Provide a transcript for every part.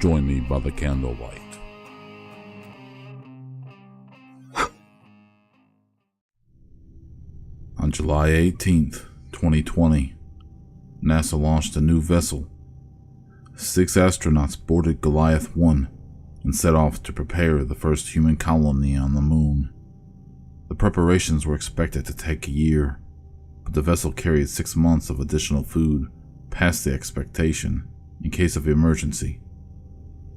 Join me by the candlelight. On July 18th, 2020, NASA launched a new vessel. 6 astronauts boarded Goliath 1 and set off to prepare the first human colony on the moon. The preparations were expected to take a year, but the vessel carried 6 months of additional food past the expectation in case of emergency.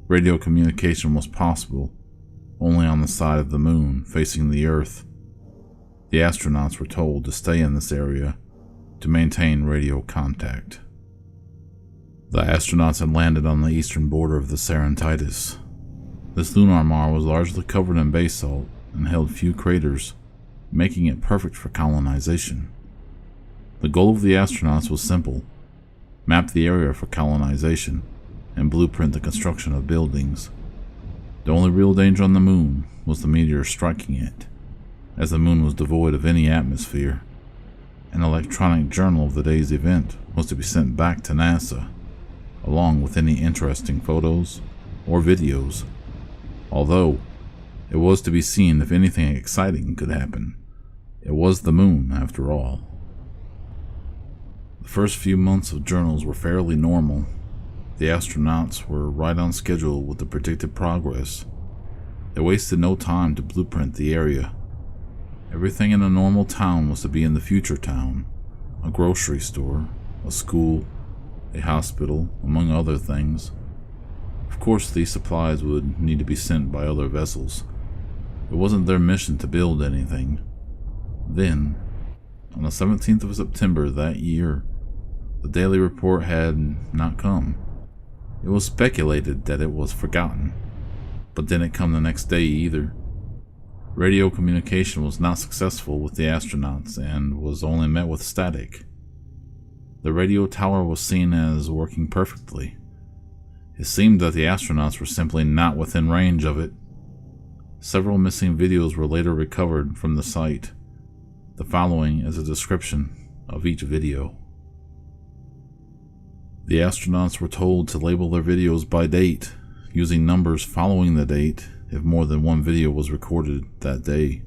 Radio communication was possible only on the side of the moon facing the Earth. The astronauts were told to stay in this area to maintain radio contact. The astronauts had landed on the eastern border of the Serentitis. This lunar mare was largely covered in basalt and held few craters, making it perfect for colonization. The goal of the astronauts was simple: map the area for colonization and blueprint the construction of buildings. The only real danger on the moon was the meteor striking it, as the moon was devoid of any atmosphere. An electronic journal of the day's event was to be sent back to NASA, along with any interesting photos or videos, although it was to be seen if anything exciting could happen. It was the moon, after all. The first few months of journals were fairly normal. The astronauts were right on schedule with the predicted progress. They wasted no time to blueprint the area. Everything in a normal town was to be in the future town: a grocery store, a school, a hospital, among other things. Of course, these supplies would need to be sent by other vessels. It wasn't their mission to build anything. Then, on the 17th of September that year, the daily report had not come. It was speculated that it was forgotten, but didn't come the next day either. Radio communication was not successful with the astronauts and was only met with static. The radio tower was seen as working perfectly. It seemed that the astronauts were simply not within range of it. Several missing videos were later recovered from the site. The following is a description of each video. The astronauts were told to label their videos by date, using numbers following the date if more than one video was recorded that day.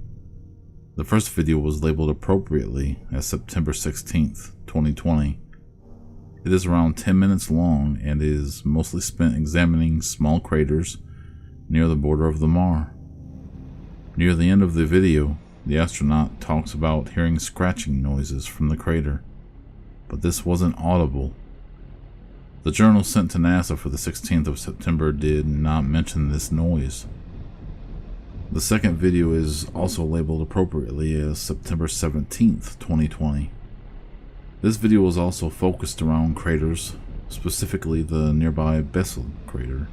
The first video was labeled appropriately as September 16th, 2020. It is around 10 minutes long and is mostly spent examining small craters near the border of the Mare. Near the end of the video, the astronaut talks about hearing scratching noises from the crater, but this wasn't audible. The journal sent to NASA for the 16th of September did not mention this noise. The second video is also labeled appropriately as September 17th, 2020. This video was also focused around craters, specifically the nearby Bessel crater.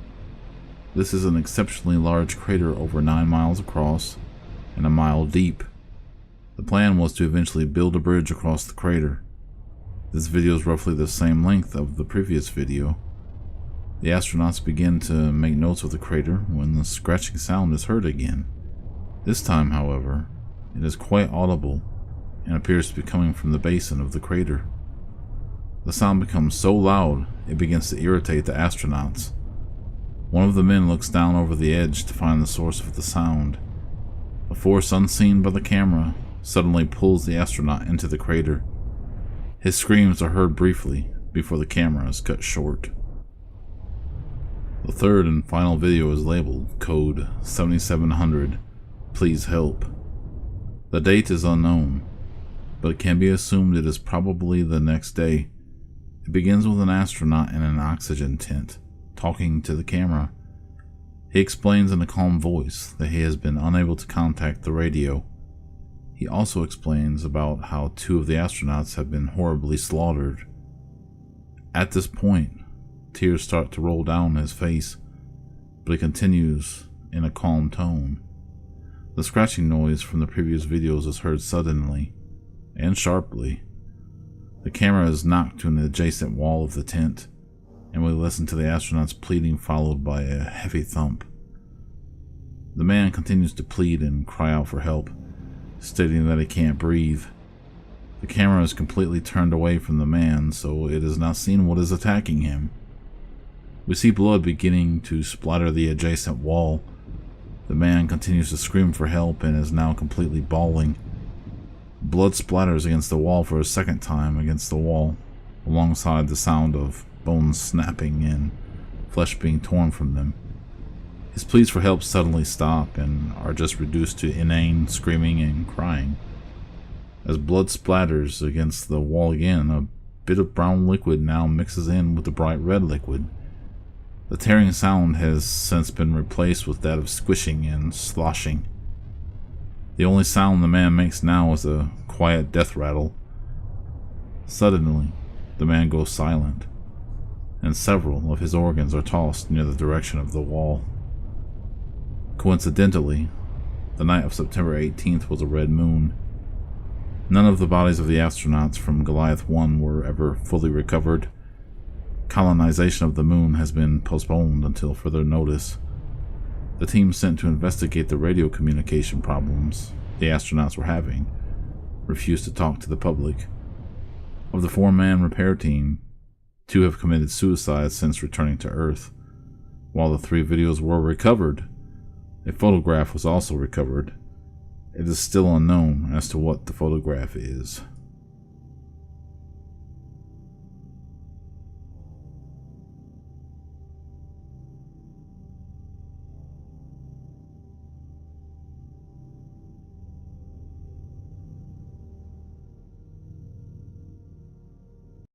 This is an exceptionally large crater over 9 miles across and a mile deep. The plan was to eventually build a bridge across the crater. This video is roughly the same length of the previous video. The astronauts begin to make notes of the crater when the scratching sound is heard again. This time, however, it is quite audible and appears to be coming from the basin of the crater. The sound becomes so loud it begins to irritate the astronauts. One of the men looks down over the edge to find the source of the sound. A force unseen by the camera suddenly pulls the astronaut into the crater. His screams are heard briefly before the camera is cut short. The third and final video is labeled Code 7700, Please Help. The date is unknown, but it can be assumed it is probably the next day. It begins with an astronaut in an oxygen tent, talking to the camera. He explains in a calm voice that he has been unable to contact the radio. He also explains about how 2 of the astronauts have been horribly slaughtered. At this point, tears start to roll down his face, but he continues in a calm tone. The scratching noise from the previous videos is heard suddenly and sharply. The camera is knocked to an adjacent wall of the tent, and we listen to the astronauts pleading, followed by a heavy thump. The man continues to plead and cry out for help, stating that he can't breathe. The camera is completely turned away from the man, so it is not seen what is attacking him. We see blood beginning to splatter the adjacent wall. The man continues to scream for help and is now completely bawling. Blood splatters against the wall for a second time against the wall, alongside the sound of bones snapping and flesh being torn from them. His pleas for help suddenly stop and are just reduced to inane screaming and crying. As blood splatters against the wall again, a bit of brown liquid now mixes in with the bright red liquid. The tearing sound has since been replaced with that of squishing and sloshing. The only sound the man makes now is a quiet death rattle. Suddenly, the man goes silent, and several of his organs are tossed near the direction of the wall. Coincidentally, the night of September 18th was a red moon. None of the bodies of the astronauts from Goliath 1 were ever fully recovered. Colonization of the moon has been postponed until further notice. The team sent to investigate the radio communication problems the astronauts were having refused to talk to the public. Of the 4-man repair team, 2 have committed suicide since returning to Earth. While the 3 videos were recovered, a photograph was also recovered. It is still unknown as to what the photograph is.